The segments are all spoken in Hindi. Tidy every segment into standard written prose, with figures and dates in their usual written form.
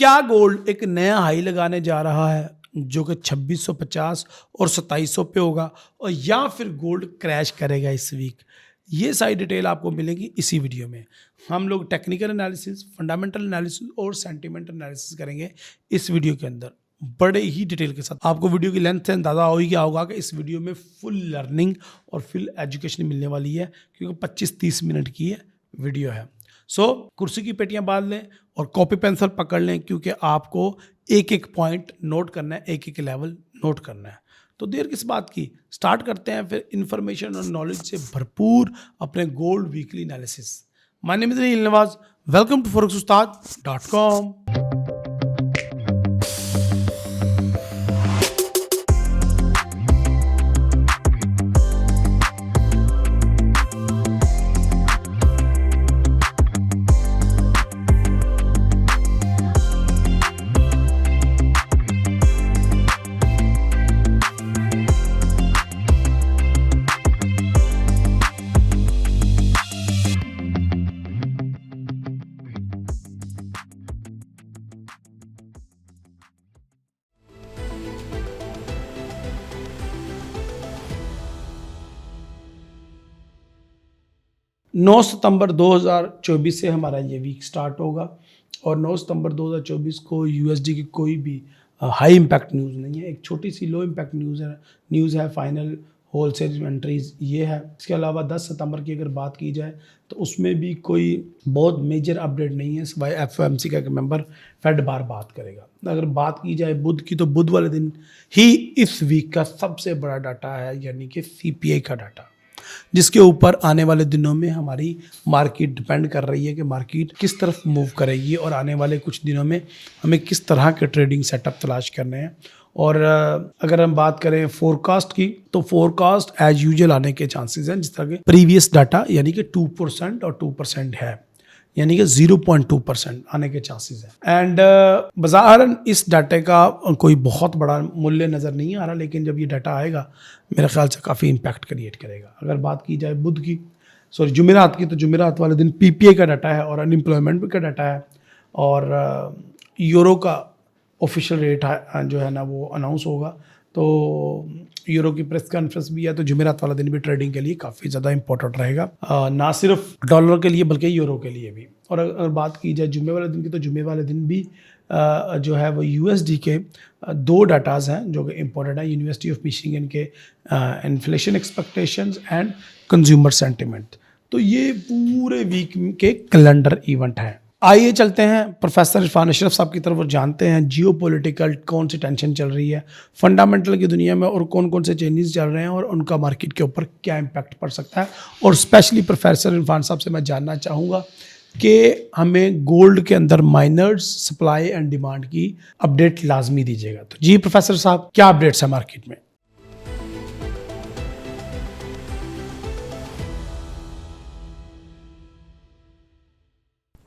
क्या गोल्ड एक नया हाई लगाने जा रहा है जो कि 2650 और 2700 पे होगा, और या फिर गोल्ड क्रैश करेगा इस वीक? ये सारी डिटेल आपको मिलेगी इसी वीडियो में। हम लोग टेक्निकल एनालिसिस, फंडामेंटल एनालिसिस और सेंटिमेंटल एनालिसिस करेंगे इस वीडियो के अंदर, बड़े ही डिटेल के साथ। आपको वीडियो की लेंथ से अंदाजा हो ही क्या होगा कि इस वीडियो में फुल लर्निंग और फुल एजुकेशन मिलने वाली है, क्योंकि 25-30 मिनट की ये वीडियो है। सो कुर्सी की पेटियां बांध लें और कॉपी पेंसिल पकड़ लें, क्योंकि आपको एक एक पॉइंट नोट करना है, एक एक लेवल नोट करना है। तो देर किस बात की, स्टार्ट करते हैं फिर इंफॉर्मेशन और नॉलेज से भरपूर अपने gold weekly analysis. My name is Neel Nawaz, welcome to forex-ustad.com। 9 सितंबर 2024 से हमारा ये वीक स्टार्ट होगा, और 9 सितंबर 2024 को यूएसडी की कोई भी हाई इम्पैक्ट न्यूज़ नहीं है। एक छोटी सी लो इम्पैक्ट न्यूज़ है फाइनल होलसेल इन्वेंट्रीज, ये है। इसके अलावा 10 सितंबर की अगर बात की जाए तो उसमें भी कोई बहुत मेजर अपडेट नहीं है, सिवाय एफओएमसी का एक मेंबर फेड बार बात करेगा। अगर बात की जाए बुध की, तो बुध वाले दिन ही इस वीक का सबसे बड़ा डाटा है, यानी कि सीपीआई का डाटा, जिसके ऊपर आने वाले दिनों में हमारी मार्केट डिपेंड कर रही है कि मार्केट किस तरफ मूव करेगी, और आने वाले कुछ दिनों में हमें किस तरह के ट्रेडिंग सेटअप तलाश करने हैं। और अगर हम बात करें फोरकास्ट की, तो फोरकास्ट एज यूजुअल आने के चांसेस हैं, जिस तरह के प्रीवियस डाटा यानी कि 2% और 2% है, यानी कि 0.2% आने के चांसेस हैं। एंड बाज़ारन इस डाटे का कोई बहुत बड़ा मूल्य नज़र नहीं आ रहा, लेकिन जब ये डाटा आएगा मेरे ख्याल से काफ़ी इम्पैक्ट क्रिएट करेगा। अगर बात की जाए बुध की, जुमेरात की, तो जुमेरात वाले दिन पीपीआई का डाटा है और अनएम्प्लॉयमेंट का डाटा है, और यूरो का ऑफिशियल रेट जो है ना वो अनाउंस होगा। तो यूरो की प्रेस कॉन्फ्रेंस भी है, तो जुमेरात वाला दिन भी ट्रेडिंग के लिए काफ़ी ज़्यादा इंपॉर्टेंट रहेगा, ना सिर्फ डॉलर के लिए बल्कि यूरो के लिए भी। और अगर बात की जाए जुमे वाले दिन की, तो जुमे वाले दिन भी जो है वो यूएसडी के दो डाटाज हैं जो कि इम्पोर्टेंट है, यूनिवर्सिटी ऑफ मिशिगन के inflation expectations and consumer sentiment. तो ये पूरे वीक के कैलेंडर इवेंट हैं। आइए चलते हैं प्रोफेसर इरफान अशरफ साहब की तरफ और जानते हैं जियोपॉलिटिकल कौन सी टेंशन चल रही है फंडामेंटल की दुनिया में, और कौन कौन से चेंजेस चल रहे हैं और उनका मार्केट के ऊपर क्या इम्पैक्ट पड़ सकता है। और स्पेशली प्रोफेसर इरफान साहब से मैं जानना चाहूँगा कि हमें गोल्ड के अंदर माइनर्स, सप्लाई एंड डिमांड की अपडेट लाजमी दीजिएगा। तो जी प्रोफेसर साहब, क्या अपडेट्स है मार्केट में?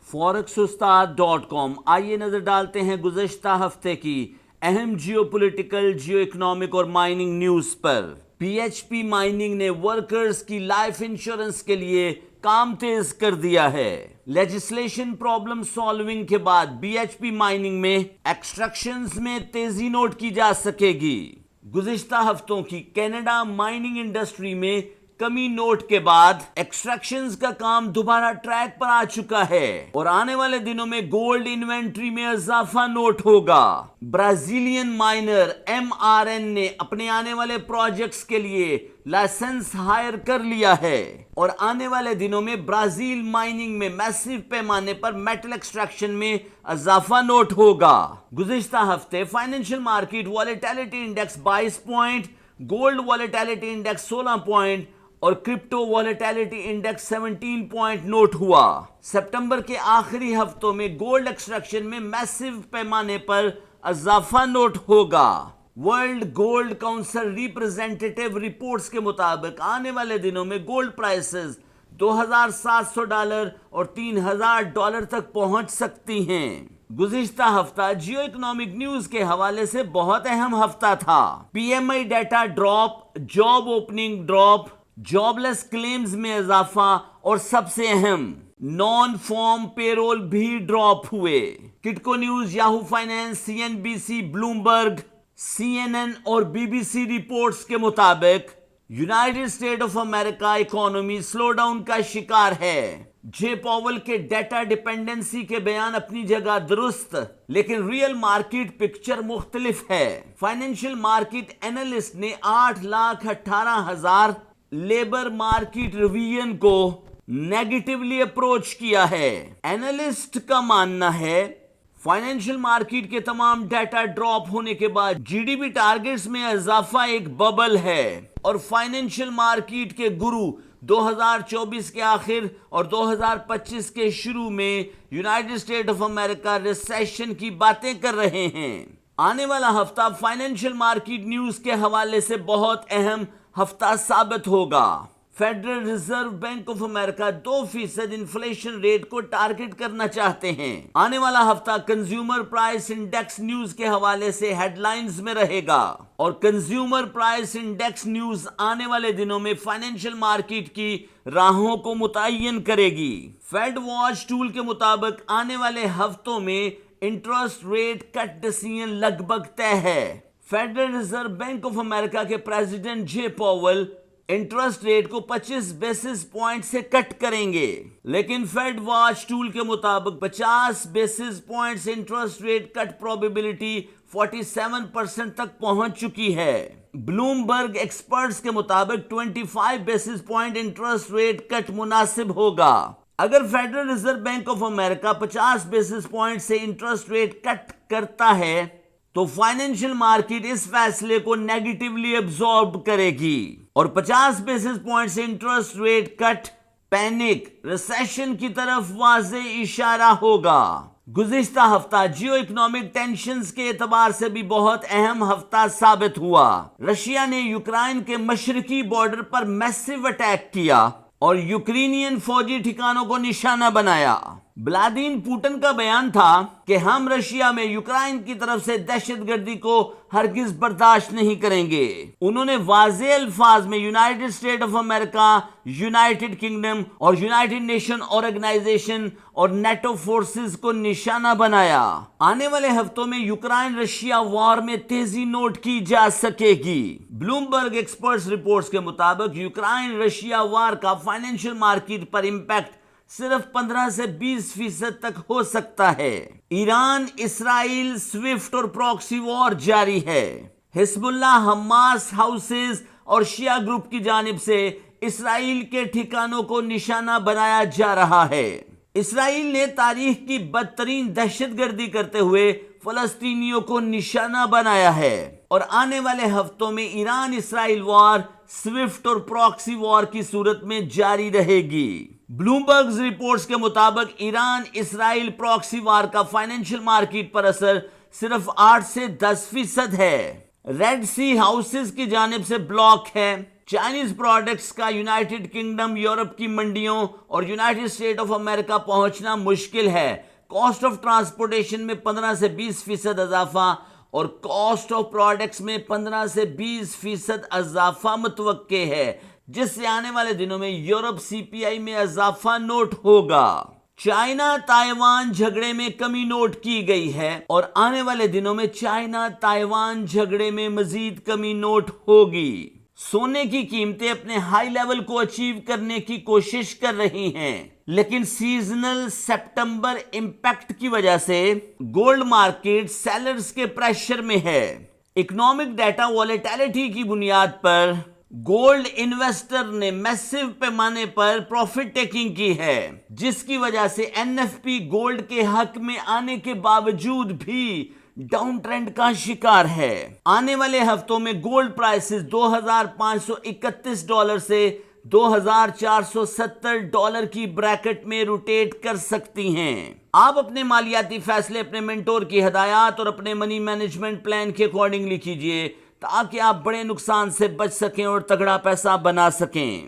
forex-ustad.com। आइए नजर डालते हैं गुज़श्ता हफ्ते की अहम जियोपॉलिटिकल, जियो इकोनॉमिक और माइनिंग न्यूज पर। पीएचपी माइनिंग ने वर्कर्स की लाइफ इंश्योरेंस के लिए काम तेज कर दिया है। लेजिस्लेशन प्रॉब्लम सॉल्विंग के बाद बीएचपी माइनिंग में एक्सट्रैक्शंस में तेजी नोट की जा सकेगी। गुज़िश्ता हफ्तों की कनाडा माइनिंग इंडस्ट्री में कमी नोट के बाद एक्सट्रैक्शंस का काम दोबारा ट्रैक पर आ चुका है, और आने वाले दिनों में गोल्ड इन्वेंट्री में इजाफा नोट होगा। ब्राजीलियन माइनर एमआरएन ने अपने आने वाले प्रोजेक्ट्स के लिए लाइसेंस हायर कर लिया है, और आने वाले दिनों में ब्राजील माइनिंग में मैसिव पैमाने पर मेटल एक्सट्रैक्शन में इजाफा नोट होगा। गुज़िश्ता हफ्ते financial market volatility index 22 point, gold volatility index 16 point और crypto volatility index 17 point note हुआ। सितंबर के आखिरी हफ्तों में गोल्ड एक्सट्रैक्शन में मैसिव पैमाने पर इजाफा नोट होगा। World gold council representative reports के मुताबिक आने वाले दिनों में गोल्ड प्राइसेस $2,700 और $3,000 तक पहुंच सकती हैं। गुज़िश्ता हफ्ता जियो इकोनॉमिक न्यूज के हवाले से बहुत अहम हफ्ता था। PMI data drop, job opening drop, jobless claims में इजाफा, और सबसे अहम नॉन फॉर्म पेरोल भी ड्रॉप हुए। Kitco news, Yahoo finance, CNBC, Bloomberg, CNN और बीबीसी रिपोर्ट्स के मुताबिक United State of America economy slowdown का शिकार है। जे पॉवल के डेटा डिपेंडेंसी के बयान अपनी जगह दुरुस्त, लेकिन रियल मार्केट पिक्चर मुख्तलिफ है। फाइनेंशियल मार्केट एनालिस्ट ने 8,18,000 लेबर मार्केट रिवीजन को नेगेटिवली अप्रोच किया है। एनालिस्ट का मानना है फाइनेंशियल मार्केट के तमाम डेटा ड्रॉप होने के बाद जीडीपी टारगेट्स में इजाफा एक बबल है और फाइनेंशियल मार्केट के गुरु 2024 के आखिर और 2025 के शुरू में United State of America recession की बातें कर रहे हैं। आने वाला हफ्ता फाइनेंशियल मार्केट न्यूज के हवाले से बहुत अहम हफ्ता साबित होगा। Federal Reserve Bank of America 2% inflation rate को टारगेट करना चाहते हैं। आने वाला हफ्ता कंज्यूमर प्राइस इंडेक्स न्यूज के हवाले से हेडलाइंस में रहेगा और कंज्यूमर प्राइस इंडेक्स न्यूज आने वाले दिनों में फाइनेंशियल मार्केट की राहों को मुतय्यन करेगी। फेड वॉच टूल के मुताबिक आने वाले हफ्तों में इंटरेस्ट रेट कट डिसीजन लगभग तय है। Federal Reserve Bank of America के president J Powell interest rate को 25 बेसिस पॉइंट से कट करेंगे, लेकिन फेड वॉच टूल के मुताबिक 50 बेसिस पॉइंट से इंटरेस्ट रेट कट प्रोबेबिलिटी 47% तक पहुंच चुकी है। ब्लूमबर्ग एक्सपर्ट्स के मुताबिक 25 basis point interest rate cut मुनासिब होगा। अगर federal Reserve Bank of America 50 basis point से इंटरेस्ट रेट कट करता है तो फाइनेंशियल मार्केट इस फैसले को नेगेटिवली एब्जॉर्ब करेगी और 50 बेसिस पॉइंट से interest rate cut panic recession की तरफ वाज़े इशारा होगा। गुज़िश्ता हफ्ता जियो इकोनॉमिक टेंशंस के एतबार से भी बहुत अहम हफ्ता साबित हुआ। रशिया ने यूक्रेन के मशरकी बॉर्डर पर मैसिव अटैक किया और यूक्रेनियन फौजी ठिकानों को निशाना बनाया। व्लादिमीर पुतिन का बयान था कि हम रशिया में यूक्रेन की तरफ से दहशतगर्दी को हरगिज बर्दाश्त नहीं करेंगे। उन्होंने वाज़े अल्फाज में United State of America, United kingdom और यूनाइटेड नेशन ऑर्गेनाइजेशन और नेटो फोर्सेस को निशाना बनाया। आने वाले हफ्तों में यूक्रेन रशिया वॉर में तेजी नोट की जा सकेगी। ब्लूमबर्ग एक्सपर्ट्स रिपोर्ट्स के मुताबिक यूक्रेन रशिया वॉर का फाइनेंशियल मार्केट पर इंपैक्ट सिर्फ 15 से 20% तक हो सकता है। ईरान, इसराइल, स्विफ्ट और प्रॉक्सी वॉर जारी है। हिजबुल्लाह, हमास, हाउसेस और शिया ग्रुप की जानिब से इसराइल के ठिकानों को निशाना बनाया जा रहा है। इसराइल ने तारीख की बदतरीन दहशतगर्दी करते हुए फलस्तीनियों को निशाना बनाया है और आने वाले हफ्तों में ईरान इसराइल वॉर स्विफ्ट और प्रॉक्सी वॉर की सूरत में जारी रहेगी। ब्लूमबर्ग रिपोर्ट्स के मुताबिक ईरान इसराइल प्रॉक्सी वॉर का फाइनेंशियल मार्केट पर असर सिर्फ 8 से 10% है। रेड सी हाउसेस की जानिब से ब्लॉक है। चाइनीज प्रोडक्ट्स का यूनाइटेड किंगडम, यूरोप की मंडियों और यूनाइटेड स्टेट ऑफ अमेरिका पहुंचना मुश्किल है। कॉस्ट ऑफ ट्रांसपोर्टेशन में 15 से 20% इजाफा और कॉस्ट ऑफ प्रोडक्ट्स में 15 से 20% इजाफा मुतवक्के है, जिससे आने वाले दिनों में यूरोप सीपीआई में इजाफा नोट होगा। चाइना ताइवान झगड़े में कमी नोट की गई है और आने वाले दिनों में चाइना ताइवान झगड़े में मजीद कमी नोट होगी। सोने की कीमतें अपने हाई लेवल को अचीव करने की कोशिश कर रही हैं, लेकिन सीजनल सितंबर इंपैक्ट की वजह से गोल्ड मार्केट सेलर्स के प्रेशर में है। इकोनॉमिक डाटा वॉलेटिलिटी की बुनियाद पर गोल्ड इन्वेस्टर ने मैसिव पैमाने पर प्रॉफिट टेकिंग की है, जिसकी वजह से एनएफपी गोल्ड के हक में आने के बावजूद भी डाउन ट्रेंड का शिकार है। आने वाले हफ्तों में गोल्ड प्राइसेस $2,531 से $2,470 की ब्रैकेट में रोटेट कर सकती हैं। आप अपने मालियाती फैसले अपने मेंटोर की हिदायत और अपने मनी मैनेजमेंट प्लान के अकॉर्डिंगली कीजिए, ताकि आप बड़े नुकसान से बच सकें और तगड़ा पैसा बना सकें।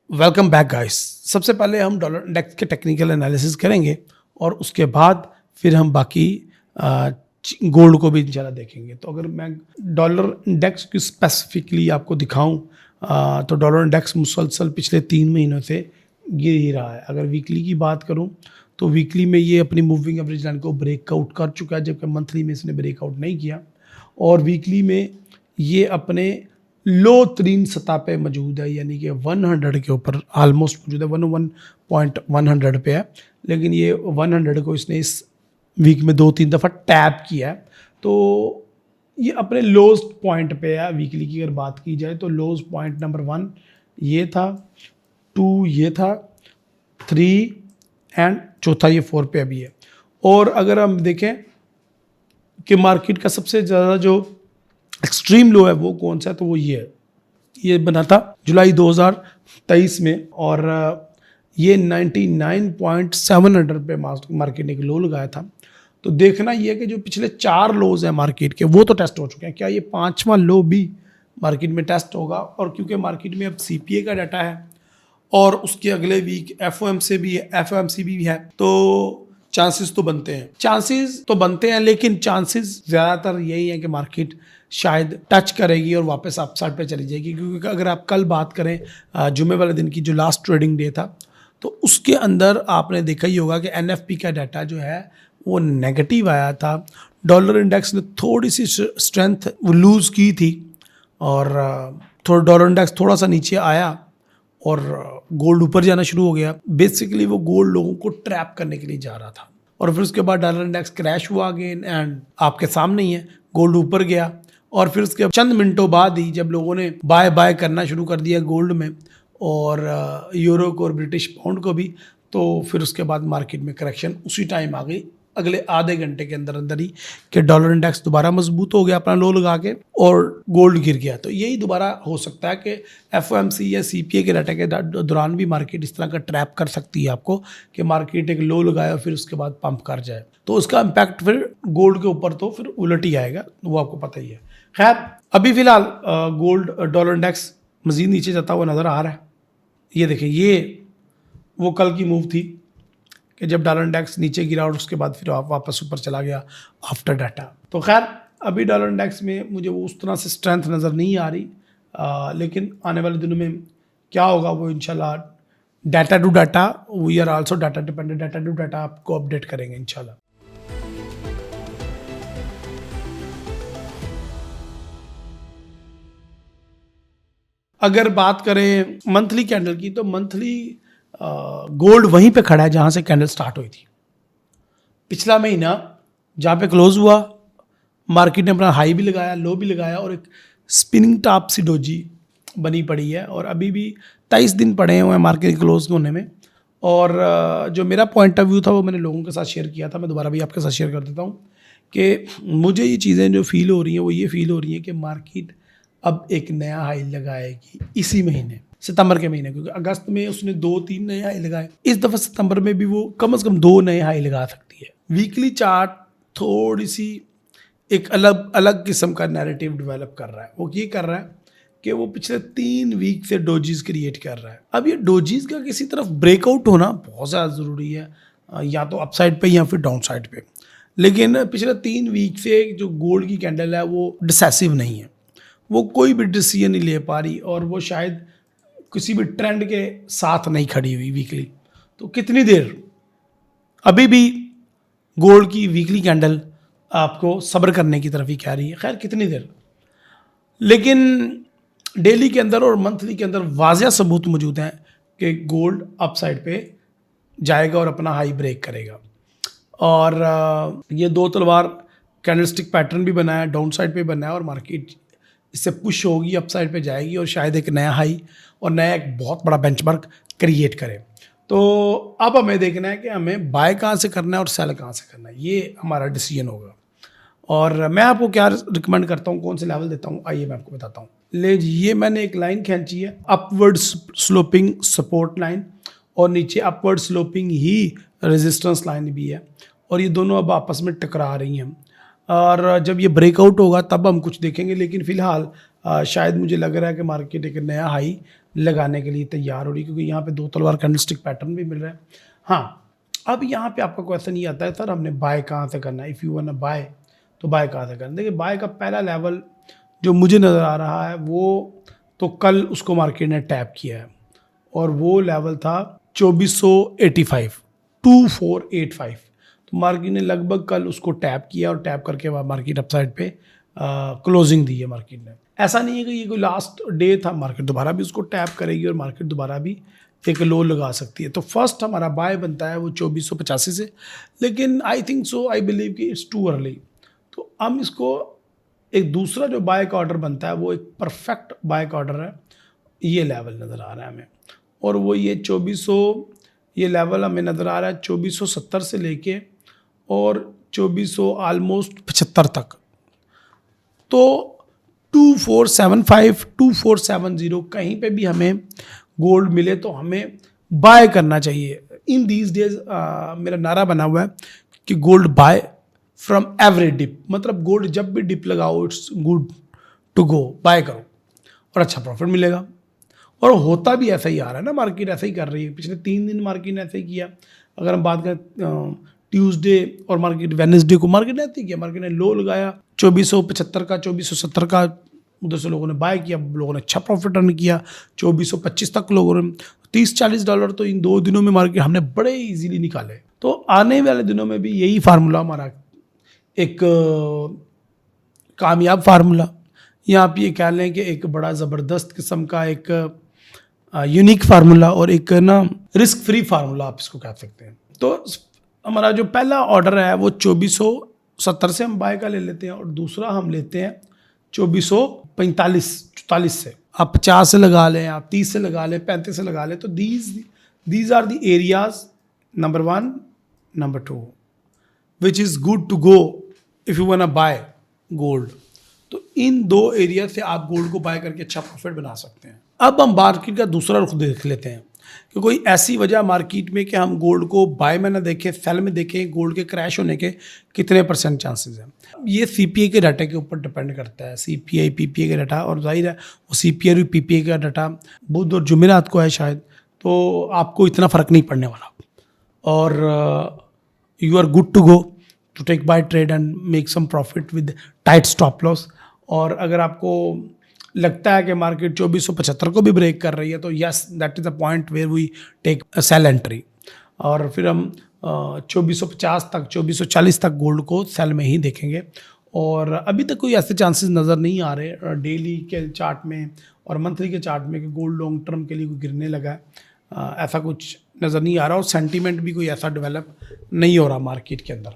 Welcome back guys. सबसे पहले हम डॉलर इंडेक्स के टेक्निकल एनालिसिस करेंगे और उसके बाद फिर हम बाकी गोल्ड को भी इंशाल्लाह देखेंगे। तो अगर मैं डॉलर इंडेक्स की स्पेसिफिकली आपको दिखाऊं तो डॉलर इंडेक्स मुसलसल पिछले 3 महीनों से गिर ही रहा है। अगर वीकली की बात करूं तो वीकली में ये अपनी मूविंग एवरेज लाइन को ब्रेकआउट कर चुका है, जबकि मंथली में इसने ब्रेकआउट नहीं किया। और वीकली में ये अपने लो तरीन सतह पे मौजूद है, यानी कि 100 के ऊपर ऑलमोस्ट मौजूद है, 101.100 पे है। लेकिन ये 100 को इसने इस वीक में 2-3 दफ़ा टैप किया है। तो ये अपने लोस्ट पॉइंट पे है। वीकली की अगर बात की जाए तो लोस्ट पॉइंट नंबर 1 ये था, 2 ये था, 3 एंड चौथा ये 4 पे अभी है। और अगर हम देखें कि मार्केट का सबसे ज़्यादा जो एक्सट्रीम लो है वो कौन सा है, तो वो ये है। ये बना था जुलाई 2023 में और ये 99.700 पे मार्केट ने एक लो लगाया था। तो देखना ये है कि जो पिछले 4 लोज हैं मार्केट के वो तो टेस्ट हो चुके हैं, क्या ये 5वां लो भी मार्केट में टेस्ट होगा। और क्योंकि मार्केट में अब सीपीए का डाटा है और उसके अगले वीक एफओएमसी भी है, तो चांसेस तो बनते हैं, लेकिन चांसेस ज़्यादातर यही है कि मार्केट शायद टच करेगी और वापस अपसाइड पे चली जाएगी। क्योंकि अगर आप कल बात करें जुमे वाले दिन की जो लास्ट ट्रेडिंग डे था, तो उसके अंदर आपने देखा ही होगा कि एनएफपी का डाटा जो है वो नेगेटिव आया था। डॉलर इंडेक्स ने थोड़ी सी स्ट्रेंथ लूज़ की थी और डॉलर इंडेक्स थोड़ा सा नीचे आया और गोल्ड ऊपर जाना शुरू हो गया। बेसिकली वो गोल्ड लोगों को ट्रैप करने के लिए जा रहा था और फिर उसके बाद डॉलर इंडेक्स क्रैश हुआ अगेन एंड आपके सामने ही है, गोल्ड ऊपर गया। और फिर उसके चंद मिनटों बाद ही जब लोगों ने बाय करना शुरू कर दिया गोल्ड में और यूरो को और ब्रिटिश पाउंड को भी, तो फिर उसके बाद मार्केट में करेक्शन उसी टाइम आ गई, अगले आधे घंटे के अंदर ही, कि डॉलर इंडेक्स दोबारा मजबूत हो गया अपना लो लगा के और गोल्ड गिर गया। तो यही दोबारा हो सकता है कि एफओएमसी या सीपीए के डाटा के दौरान भी मार्केट इस तरह का ट्रैप कर सकती है आपको कि मार्केट एक लो लगाए और फिर उसके बाद पंप कर जाए। तो उसका इम्पैक्ट फिर गोल्ड के ऊपर तो फिर उलट ही आएगा, वो आपको पता ही है। खैर अभी फिलहाल गोल्ड डॉलर इंडेक्स मजीद नीचे जाता हुआ नज़र आ रहा है। ये देखें, ये वो कल की मूव थी कि जब डॉलर इंडेक्स नीचे गिरा और उसके बाद फिर वापस ऊपर चला गया आफ्टर डाटा। तो खैर अभी डॉलर इंडेक्स में मुझे वो उस तरह से स्ट्रेंथ नज़र नहीं आ रही, लेकिन आने वाले दिनों में क्या होगा वो इंशाल्लाह data to data, we are also data dependent, data to data आपको अपडेट करेंगे इंशाल्लाह। अगर बात करें मंथली कैंडल की, तो मंथली गोल्ड वहीं पे खड़ा है जहां से कैंडल स्टार्ट हुई थी। पिछला महीना जहां पे क्लोज हुआ, मार्केट ने अपना हाई भी लगाया, लो भी लगाया और एक स्पिनिंग टॉप सी डोजी बनी पड़ी है। और अभी भी 23 दिन पड़े हुए हैं मार्केट क्लोज होने में। और जो मेरा पॉइंट ऑफ व्यू था वो मैंने लोगों के साथ शेयर किया था, मैं दोबारा भी आपके साथ शेयर कर देता हूँ कि मुझे ये चीज़ें जो फील हो रही हैं वो ये फील हो रही हैं कि मार्केट अब एक नया हाई लगाएगी इसी महीने, सितंबर के महीने, क्योंकि अगस्त में उसने 2-3 नए हाई लगाए। इस दफ़ा सितंबर में भी वो कम से कम 2 नए हाई लगा सकती है। वीकली चार्ट थोड़ी सी एक अलग किस्म का नैरेटिव डेवलप कर रहा है। वो ये कर रहा है कि वो पिछले 3 वीक से डोजीज क्रिएट कर रहा है। अब ये डोजीज का किसी तरफ ब्रेकआउट होना बहुत ज़्यादा ज़रूरी है, या तो अपसाइड पे या फिर डाउन साइड पे। लेकिन पिछले 3 वीक से जो गोल्ड की कैंडल है वो डिसेसिव नहीं है, वो कोई भी डिसीजन नहीं ले पा रही और वो शायद किसी भी ट्रेंड के साथ नहीं खड़ी हुई वीकली। तो कितनी देर अभी भी गोल्ड की वीकली कैंडल आपको सब्र करने की तरफ ही कह रही है। खैर कितनी देर, लेकिन डेली के अंदर और मंथली के अंदर वाज़िया सबूत मौजूद हैं कि गोल्ड अपसाइड पे जाएगा और अपना हाई ब्रेक करेगा। और ये 2 तलवार कैंडलस्टिक पैटर्न भी बना है, डाउन साइड पे बना है और मार्केट इससे पुश होगी, अपसाइड पे जाएगी और शायद एक नया हाई और नया एक बहुत बड़ा बेंचमार्क क्रिएट करे। तो अब हमें देखना है कि हमें बाय कहाँ से करना है और सेल कहाँ से करना है, ये हमारा डिसीजन होगा। और मैं आपको क्या रिकमेंड करता हूँ, कौन से लेवल देता हूँ, आइए मैं आपको बताता हूँ। ले जी, ये मैंने एक लाइन खींची है, अपवर्ड स्लोपिंग सपोर्ट लाइन और नीचे अपवर्ड स्लोपिंग ही रेजिस्टेंस लाइन भी है और ये दोनों अब आपस में टकरा रही हैं। और जब ये ब्रेकआउट होगा तब हम कुछ देखेंगे, लेकिन फ़िलहाल शायद मुझे लग रहा है कि मार्केट एक नया हाई लगाने के लिए तैयार हो रही है, क्योंकि यहाँ पे 2 तलवार कैंडलस्टिक पैटर्न भी मिल रहा है। हाँ, अब यहाँ पे आपका क्वेश्चन ये आता है, सर हमने बाय कहाँ से करना है, इफ़ यू वांट बाय तो बाय कहाँ से करें? देखिए बाय का पहला लेवल जो मुझे नज़र आ रहा है वो तो कल उसको मार्केट ने टैप किया है और वो लेवल था 2485, 2485। तो मार्केट ने लगभग कल उसको टैप किया और टैप करके मार्केट अपसाइड पे क्लोजिंग दी है मार्केट ने। ऐसा नहीं है कि ये कोई लास्ट डे था, मार्केट दोबारा भी उसको टैप करेगी और मार्केट दोबारा भी एक लो लगा सकती है। तो फर्स्ट हमारा बाय बनता है वो 2485 से, लेकिन I think so, I believe कि इट्स टू अर्ली। तो हम इसको एक दूसरा जो बाय का ऑर्डर बनता है वो एक परफेक्ट बाय का ऑर्डर है, ये लेवल नज़र आ रहा है हमें, और वो ये 2400, ये लेवल हमें नज़र आ रहा है 2470 से लेके और 2400 ऑलमोस्ट 75 तक। तो 2475, 2470 कहीं पे भी हमें गोल्ड मिले तो हमें बाय करना चाहिए। इन दीज डेज मेरा नारा बना हुआ है कि gold buy from every dip, मतलब गोल्ड जब भी डिप लगाओ it's good to go, buy करो और अच्छा प्रॉफिट मिलेगा। और होता भी ऐसा ही आ रहा है ना, मार्केट ऐसा ही कर रही है। पिछले 3 दिन मार्केट ने ऐसा ही किया। अगर हम बात करें ट्यूसडे और मार्केट वेडनेसडे को, मार्केट ने ऐसे ही किया। मार्केट ने लो लगाया 2475 का, 2470 का, उधर से लोगों ने बाय किया, लोगों ने अच्छा प्रॉफिट अर्न किया। 2425 तक लोगों ने $30-40 तो इन 2 दिनों में मार्केट हमने बड़े इजीली निकाले। तो आने वाले दिनों में भी यही फार्मूला हमारा एक कामयाब फार्मूला, या आप ये कह लें कि एक बड़ा ज़बरदस्त किस्म का एक यूनिक फार्मूला और एक ना रिस्क फ्री फार्मूला आप इसको कह सकते हैं। तो हमारा जो पहला ऑर्डर है वो 2470 से हम बाय का ले लेते हैं और दूसरा हम लेते हैं 2445-44 से। आप 50 से लगा लें, आप 30 से लगा लें, 35 से लगा लें। तो these are the areas number 1, number 2 which is good to go if you want buy gold. तो इन 2 एरिया से आप गोल्ड को बाय करके अच्छा प्रॉफिट बना सकते हैं। अब हम मार्केट का दूसरा रुख देख लेते हैं कि कोई ऐसी वजह मार्केट में कि हम गोल्ड को बाय में ना देखें, सेल में देखें, गोल्ड के क्रैश होने के कितने % चांसेस हैं। ये सीपीआई के डाटा के ऊपर डिपेंड करता है, सीपीआई पीपीआई का डाटा, और जाहिर है वो सीपीआई और पीपीआई का डाटा बुध और जुमेरात को है शायद, तो आपको इतना फ़र्क नहीं पड़ने वाला। और you are good to go to take buy trade and make some profit with tight stop loss. और अगर आपको लगता है कि मार्केट 2475 को भी ब्रेक कर रही है तो yes, that is the point where we take sell entry, और फिर हम 2450 तक, 2440 तक गोल्ड को सेल में ही देखेंगे। और अभी तक कोई ऐसे चांसेस नज़र नहीं आ रहे डेली के चार्ट में और मंथली के चार्ट में कि गोल्ड लॉन्ग टर्म के लिए कोई गिरने लगा है, ऐसा कुछ नज़र नहीं आ रहा, और सेंटीमेंट भी कोई ऐसा डेवलप नहीं हो रहा मार्केट के अंदर।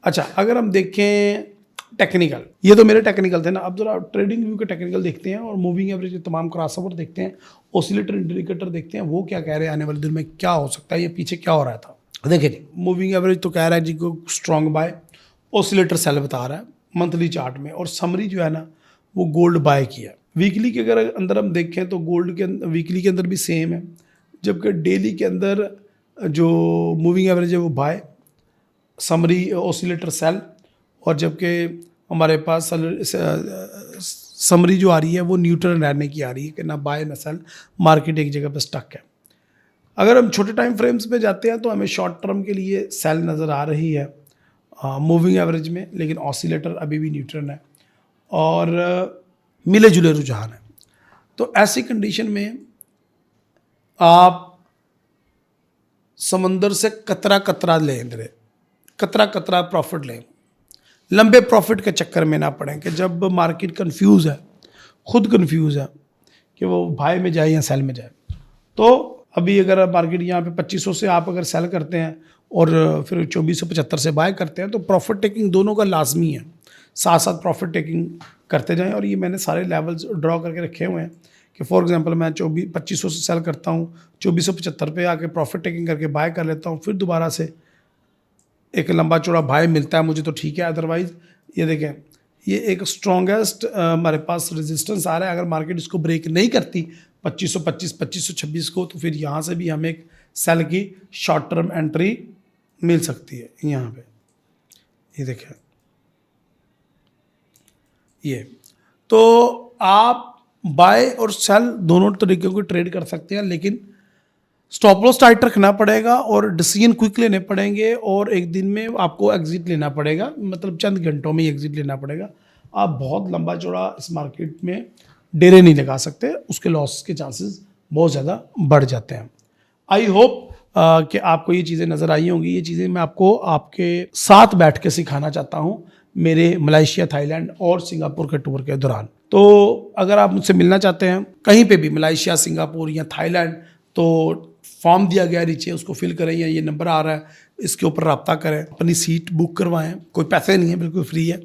अच्छा, अगर हम देखें टेक्निकल, ये तो मेरे टेक्निकल थे ना, अब जरा ट्रेडिंग व्यू के टेक्निकल देखते हैं और मूविंग एवरेज के तमाम क्रॉसओवर देखते हैं, ऑसिलेटर इंडिकेटर देखते हैं, वो क्या कह रहे हैं, आने वाले दिन में क्या हो सकता है, ये पीछे क्या हो रहा था। देखिए जी, मूविंग एवरेज तो कह रहा है जी को स्ट्रॉन्ग बाय, ऑसिलेटर सेल बता रहा है मंथली चार्ट में, और समरी जो है ना वो गोल्ड बाय किया। वीकली के अगर अंदर हम देखें तो गोल्ड के वीकली के अंदर भी सेम है, जबकि डेली के अंदर जो मूविंग एवरेज है वो बाय, समरी ऑसिलेटर सेल, और जबकि हमारे पास समरी जो आ रही है वो न्यूट्रल रहने की आ रही है कि ना बाय ना सेल, मार्केट एक जगह पर स्टक है। अगर हम छोटे टाइम फ्रेम्स पे जाते हैं तो हमें शॉर्ट टर्म के लिए सेल नज़र आ रही है मूविंग एवरेज में, लेकिन ऑसिलेटर अभी भी न्यूट्रल है और मिले जुले रुझान है। तो ऐसी कंडीशन में आप समंदर से कतरा कतरा लें, कतरा कतरा प्रॉफिट लें, लंबे प्रॉफिट के चक्कर में ना पड़ें कि जब मार्केट कंफ्यूज है, खुद कंफ्यूज है कि वो बाय में जाए या सेल में जाए। तो अभी अगर मार्केट यहाँ पे 2500 से आप अगर सेल करते हैं और फिर 2475 से बाय करते हैं तो प्रॉफिट टेकिंग दोनों का लाजमी है, साथ साथ प्रॉफिट टेकिंग करते जाएं। और ये मैंने सारे लेवल्स ड्रॉ करके रखे हुए हैं कि फॉर एग्जांपल मैं 2500 से सेल करता हूँ, 2475 पे आके प्रॉफिट टेकिंग करके बाय कर लेता हूँ, फिर दोबारा से एक लंबा चौड़ा बाय मिलता है मुझे तो ठीक है, अदरवाइज़ ये देखें ये एक स्ट्रॉन्गेस्ट हमारे पास रेजिस्टेंस आ रहा है। अगर मार्केट इसको ब्रेक नहीं करती 2525, 2526 को, तो फिर यहाँ से भी हमें एक सेल की शॉर्ट टर्म एंट्री मिल सकती है। यहाँ पे ये देखें, ये तो आप बाय और सेल दोनों तरीके को ट्रेड कर सकते हैं, लेकिन स्टॉप लॉस टाइट रखना पड़ेगा और डिसीजन क्विक लेने पड़ेंगे और एक दिन में आपको एग्जिट लेना पड़ेगा, मतलब चंद घंटों में ही एग्जिट लेना पड़ेगा। आप बहुत लंबा चौड़ा इस मार्केट में डेरे नहीं लगा सकते, उसके लॉस के चांसेस बहुत ज़्यादा बढ़ जाते हैं। आई होप कि आपको ये चीज़ें नज़र आई होंगी। ये चीज़ें मैं आपको आपके साथ बैठ के सिखाना चाहता हूँ मेरे मलेशिया, थाईलैंड और सिंगापुर के टूर के दौरान। तो अगर आप मुझसे मिलना चाहते हैं कहीं पे भी, मलेशिया, सिंगापुर या थाईलैंड, तो फॉर्म दिया गया नीचे, उसको फिल करें या ये नंबर आ रहा है इसके ऊपर रब्ता करें, अपनी सीट बुक करवाएं। कोई पैसे नहीं है, बिल्कुल फ्री है।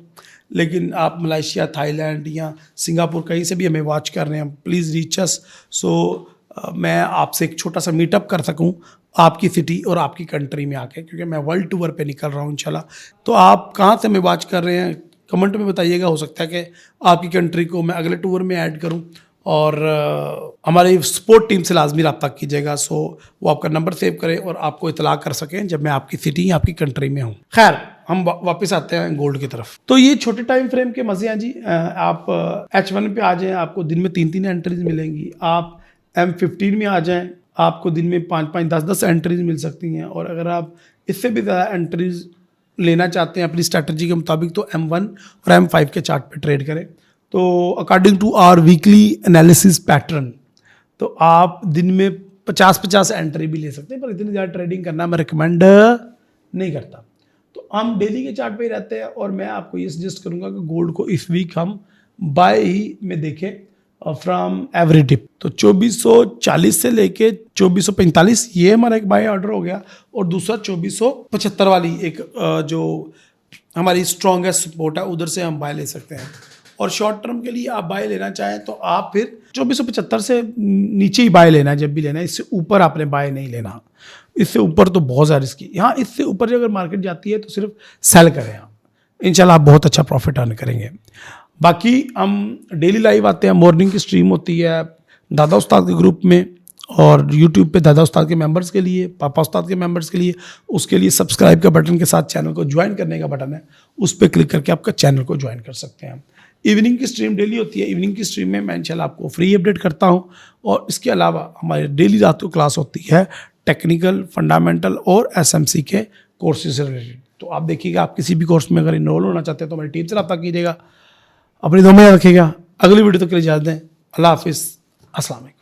लेकिन आप मलेशिया, थाईलैंड या सिंगापुर कहीं से भी हमें वॉच कर रहे हैं, प्लीज़ रीच अस, सो मैं आपसे एक छोटा सा मीटअप कर सकूं आपकी सिटी और आपकी कंट्री में आके, क्योंकि मैं वर्ल्ड टूर पे निकल रहा हूं इंशाल्लाह। तो आप कहाँ से हमें वॉच कर रहे हैं कमेंट में बताइएगा, हो सकता है कि आपकी कंट्री को मैं अगले टूर में ऐड करूं। और हमारी सपोर्ट टीम से लाजमी रब्ता कीजिएगा, सो वो आपका नंबर सेव करें और आपको इतला कर सकें जब मैं आपकी सिटी, आपकी कंट्री में हूँ। खैर, हम वापस आते हैं गोल्ड की तरफ। तो ये छोटे टाइम फ्रेम के मजे हैं जी। आप H1 पे आ जाएं, आपको दिन में 3-3 एंट्रीज मिलेंगी। आप M15 में आ जाएं, आपको दिन में 5-5, 10-10 एंट्रीज मिल सकती हैं। और अगर आप इससे भी ज़्यादा एंट्रीज लेना चाहते हैं अपनी स्ट्रैटेजी के मुताबिक, तो M1 और M5 के चार्ट पे ट्रेड करें। तो according to our weekly analysis pattern, तो आप दिन में 50-50 एंट्री भी ले सकते हैं, पर इतनी ज़्यादा ट्रेडिंग करना मैं रिकमेंड नहीं करता। तो हम डेली के चार्ट पे ही रहते हैं और मैं आपको ये सजेस्ट करूंगा कि गोल्ड को इस वीक हम बाय ही में देखें फ्रॉम एवरी डिप। तो 2440 से लेके 2445 ये हमारा एक बाय ऑर्डर हो गया, और दूसरा 2475 वाली एक जो हमारी स्ट्रॉन्गेस्ट सपोर्ट है, उधर से हम बाय ले सकते हैं। और शॉर्ट टर्म के लिए आप बाय लेना चाहें तो आप फिर 2475 से नीचे ही बाय लेना है जब भी लेना है, इससे ऊपर आपने बाय नहीं लेना। इससे ऊपर तो बहुत ज़्यादा रिस्की। हाँ, इससे ऊपर अगर मार्केट जाती है तो सिर्फ सेल करें आप, इंशाल्लाह आप बहुत अच्छा प्रॉफिट अर्न करेंगे। बाकी हम डेली लाइव आते हैं, मॉर्निंग की स्ट्रीम होती है दादा उस्ताद के ग्रुप में, और यूट्यूब पे दादा उस्ताद के मेंबर्स के लिए, पापा उस्ताद के मेंबर्स के लिए। उसके लिए सब्सक्राइब का बटन के साथ चैनल को ज्वाइन करने का बटन है, उस पर क्लिक करके आपका चैनल को ज्वाइन कर सकते हैं। इवनिंग की स्ट्रीम डेली होती है। इवनिंग की स्ट्रीम में मैं इंशाल्लाह आपको फ्री अपडेट करता हूँ, और इसके अलावा हमारे डेली रात को क्लास होती है टेक्निकल, फंडामेंटल और SMC के कोर्सेज से रिलेटेड। तो आप देखिएगा, आप किसी भी कोर्स में अगर इनरोल होना चाहते हैं तो हमारी टीम से रब्ता कीजिएगा। अपनी दुआ में रखिएगा। अगली वीडियो तक के लिए इजाज़त दें। अल्लाह हाफिज़, अस्सलाम वालेकुम।